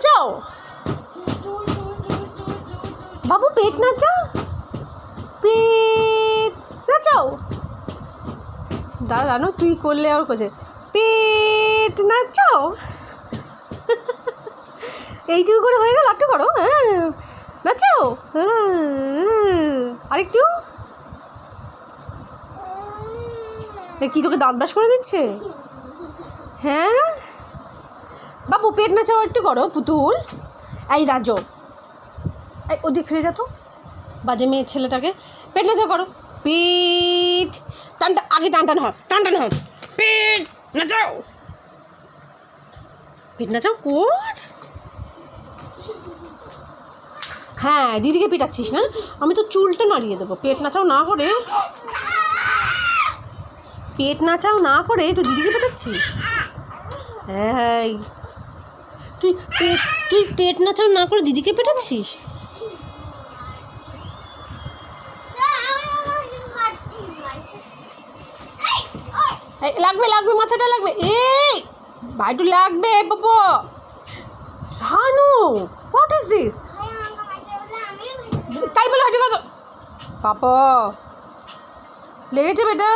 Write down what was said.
নাচাও বাবু, পেট নাচাও, পেট নাচাও। দাঁড়ানো, তুই করলে আর করছে পেট নাচাও। এইটুকু করে হয়ে গেল, একটু করো, হ্যাঁ নাচাও, আরেকটু। কি তোকে দাঁত ব্রাশ করে দিচ্ছে? হ্যাঁ বাবু, পেট নাচাও একটু করো পুতুল। এই রাজো, এই ওদিক ফিরে যা তো, বাজে মেয়ে ছেলেটাকে। পেট নাচাও করো, পেট টানটা আগে, টান টান হয়, টান টান হয়, পেট নাচাও, পেট নাচাও কর। হ্যাঁ, দিদিকে পেটাচ্ছিস না? আমি তো চুলটা নাড়িয়ে দেবো। পেট নাচাও না করে, পেট নাচাও না করে তুই দিদিকে পেটাচ্ছিস? হ্যাঁ, তুই পেট নাচাও না করে দিদিকে পেটাচ্ছিস? লাগবে লাগবে, মাথাটা লাগবে। এই ভাইটু লাগবে বাবা। Ranu, what is this? তাই বলে হাঁটি কত বাবা লেগেছে বেটা?